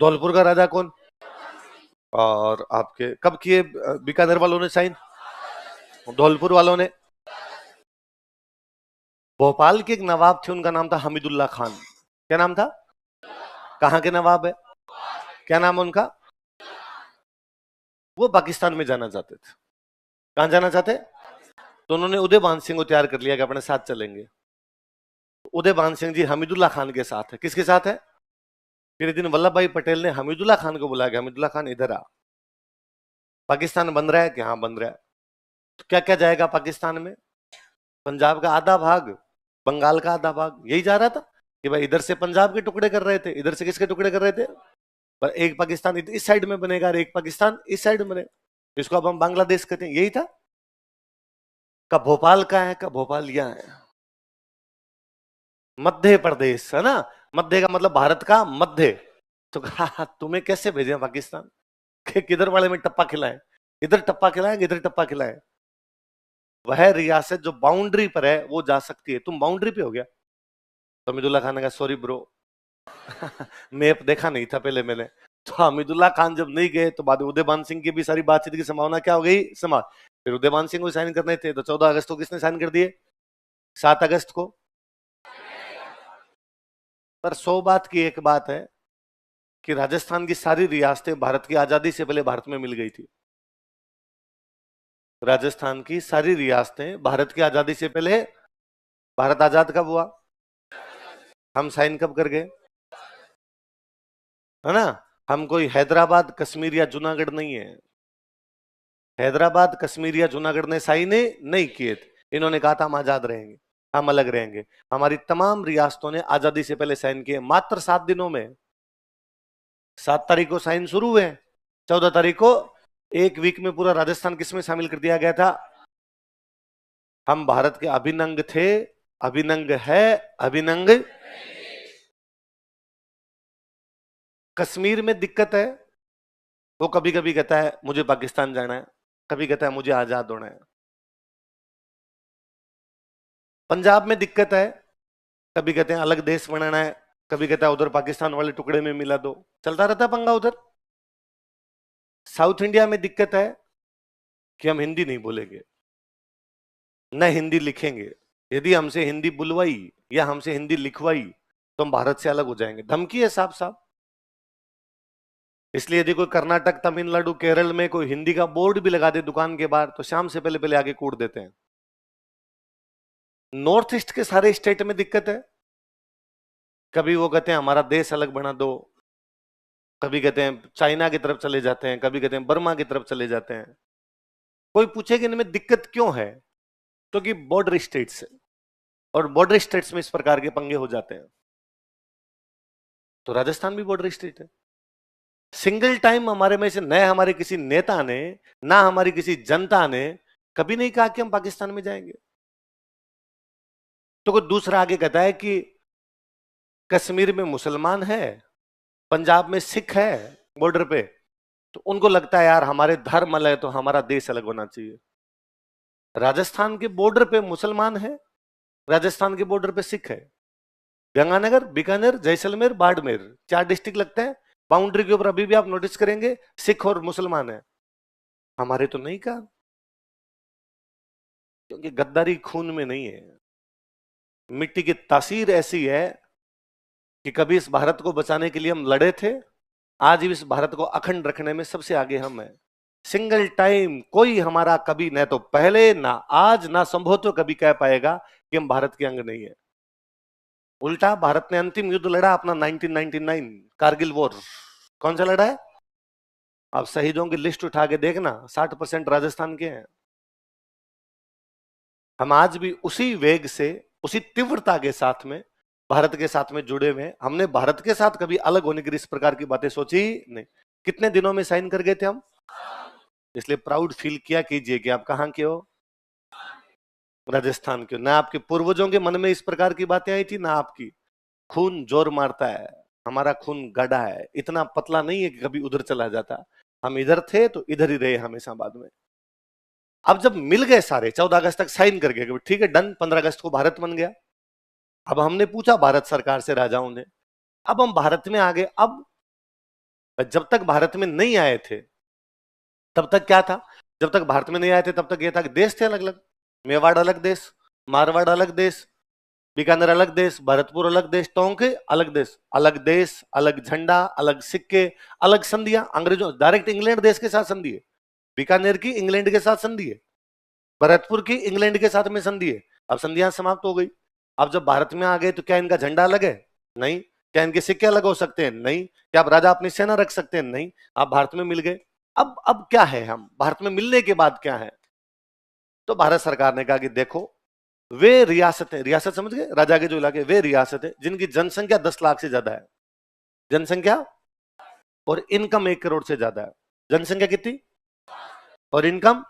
धौलपुर का राजा कौन? और आपके कब किए बीकानेर वालों ने साइन? धौलपुर वालों ने। भोपाल के एक नवाब थे, उनका नाम था हमीदुल्ला खान। क्या नाम था? कहाँ के नवाब है? क्या नाम है उनका? वो पाकिस्तान में जाना चाहते थे। कहां जाना चाहते? तो उन्होंने उदयभान सिंह को तैयार कर लिया कि अपने साथ चलेंगे। उदयभान सिंह जी हमीदुल्ला खान के साथ है। किसके साथ है? फिर एक दिन वल्लभ भाई पटेल ने हमीदुल्ला खान को बुलाया, हमीदुल्ला खान इधर आ, पाकिस्तान बन रहा है कि हाँ बन रहा है। तो क्या क्या जाएगा पाकिस्तान में? पंजाब का आधा भाग, बंगाल का आधा भाग, यही जा रहा था कि भाई इधर से पंजाब के टुकड़े कर रहे थे, इधर से किसके टुकड़े कर रहे थे? पर एक पाकिस्तान इस साइड में बनेगा और एक पाकिस्तान इस साइड में बनेगा, इसको अब हम बांग्लादेश कहते हैं। यही था। कब भोपाल का है? कब भोपाल यहाँ है? मध्य प्रदेश है ना। मध्य का मतलब भारत का मध्य। तो कहा तुम्हें कैसे भेजे पाकिस्तान? किधर वाले में टप्पा खिलाए? इधर टप्पा खिलाए, इधर टप्पा खिलाए। वह रियासत जो बाउंड्री पर है वो जा सकती है, तुम बाउंड्री पे हो गया। तो हमीदुल्ला खान ने कहा सॉरी ब्रो, मैप देखा नहीं था पहले मैंने। तो हमीदुल्ला खान जब नहीं गए तो बाद में उदयभान सिंह की भी सारी बातचीत की संभावना क्या हो गई? समाप्त। फिर उदयभान सिंह को साइन करने थे तो 14 अगस्त को किसने साइन कर दिए? 7 अगस्त को। पर 100 बात की एक बात है कि राजस्थान की सारी रियासतें भारत की आजादी से पहले भारत में मिल गई थी। राजस्थान की सारी रियासतें भारत की आजादी से पहले। भारत आजाद कब हुआ? हम साइन कब कर गए? है ना। हम कोई हैदराबाद कश्मीर या जूनागढ़ नहीं है। हैदराबाद कश्मीर या जूनागढ़ ने साइन नहीं किए थे। इन्होंने कहा था हम आजाद रहेंगे, हम अलग रहेंगे। हमारी तमाम रियासतों ने आजादी से पहले साइन किए, मात्र 7 दिनों में। 7 तारीख को साइन शुरू हुए, 14 तारीख को एक वीक में पूरा राजस्थान किसमें शामिल कर दिया गया था? हम भारत के अभिनंग थे, अभिनंग है, अभिनंग। कश्मीर में दिक्कत है, वो कभी कभी कहता है मुझे पाकिस्तान जाना है, कभी कहता है मुझे आजाद होना है। पंजाब में दिक्कत है, कभी कहते हैं अलग देश बनाना है, कभी कहता है उधर पाकिस्तान वाले टुकड़े में मिला दो। चलता रहता पंगा उधर। साउथ इंडिया में दिक्कत है कि हम हिंदी नहीं बोलेंगे, न हिंदी लिखेंगे। यदि हमसे हिंदी बुलवाई या हमसे हिंदी लिखवाई तो हम भारत से अलग हो जाएंगे। धमकी है साफ साफ। इसलिए यदि कोई कर्नाटक, तमिलनाडु, केरल में कोई हिंदी का बोर्ड भी लगा दे दुकान के बाहर तो शाम से पहले पहले आगे कूट देते हैं। नॉर्थ ईस्ट के सारे स्टेट में दिक्कत है। कभी वो कहते हैं हमारा देश अलग बना दो, कभी कहते हैं चाइना की तरफ चले जाते हैं, कभी कहते हैं बर्मा की तरफ चले जाते हैं। कोई पूछे कि इनमें दिक्कत क्यों है? तो कि बॉर्डर स्टेट्स है, और बॉर्डर स्टेट्स में इस प्रकार के पंगे हो जाते हैं। तो राजस्थान भी बॉर्डर स्टेट है। सिंगल टाइम हमारे में से न हमारे किसी नेता ने, ना हमारी किसी जनता ने कभी नहीं कहा कि हम पाकिस्तान में जाएंगे। तो कोई दूसरा आगे कहता है कि कश्मीर में मुसलमान है, पंजाब में सिख है बॉर्डर पे, तो उनको लगता है यार हमारे धर्म अलग है तो हमारा देश अलग होना चाहिए। राजस्थान के बॉर्डर पे मुसलमान है, राजस्थान के बॉर्डर पे सिख है। गंगानगर, बीकानेर, जैसलमेर, बाड़मेर 4 डिस्ट्रिक्ट लगते हैं। बाउंड्री के ऊपर अभी भी आप नोटिस करेंगे सिख और मुसलमान है। हमारे तो नहीं कहा, क्योंकि गद्दारी खून में नहीं है। मिट्टी की तासीर ऐसी है कि कभी इस भारत को बचाने के लिए हम लड़े थे, आज भी इस भारत को अखंड रखने में सबसे आगे हम हैं। सिंगल टाइम कोई हमारा कभी न तो पहले, ना आज, ना संभव तो कभी कह पाएगा कि हम भारत के अंग नहीं है। उल्टा भारत ने अंतिम युद्ध लड़ा अपना 1999 कारगिल वॉर। कौन सा लड़ा है? आप शहीदों की लिस्ट उठा के देखना, 60% राजस्थान के हैं। हम आज भी उसी वेग से, उसी तीव्रता के साथ में भारत के साथ में जुड़े हुए हैं। हमने भारत के साथ कभी अलग होने की इस प्रकार की बातें सोची नहीं। कितने दिनों में साइन कर गए थे हम, इसलिए प्राउड फील किया कीजिए कि आप कहां के हो? राजस्थान के। ना आपके पूर्वजों के मन में इस प्रकार की बातें आई थी, ना आपकी। खून जोर मारता है, हमारा खून गाढ़ा है, इतना पतला नहीं है कि कभी उधर चला जाता। हम इधर थे तो इधर ही रहे हमेशा। बाद में अब जब मिल गए सारे, 14 अगस्त तक साइन कर गए, ठीक है डन, 15 अगस्त को भारत बन गया। अब हमने पूछा भारत सरकार से, राजाओं ने, अब हम भारत में आ गए, अब जब तक भारत में नहीं आए थे तब तक क्या था? जब तक भारत में नहीं आए थे तब तक ये था कि देश थे अलग अलग। मेवाड़ अलग देश, मारवाड़ अलग देश, बीकानेर अलग देश, भरतपुर अलग देश, टोंक अलग देश। अलग देश, अलग झंडा, अलग सिक्के, अलग संधियां। अंग्रेजों डायरेक्ट इंग्लैंड देश के साथ संधि है, बीकानेर की इंग्लैंड के साथ संधि है, भरतपुर की इंग्लैंड के साथ में संधि है। अब संधियां समाप्त हो गई। अब जब भारत में आ गए तो क्या इनका झंडा अलग है? नहीं। क्या इनके सिक्के अलग हो सकते हैं? नहीं। क्या आप राजा अपनी सेना रख सकते हैं? नहीं। आप भारत में मिल गए। अब क्या है, हम भारत में मिलने के बाद क्या है? तो भारत सरकार ने कहा कि देखो, वे रियासतें, रियासत समझ गए, राजा के जो इलाके, वे रियासतें जिनकी जनसंख्या 10 लाख से ज्यादा है, जनसंख्या, और इनकम 1 करोड़ से ज्यादा है। जनसंख्या कितनी और इनकम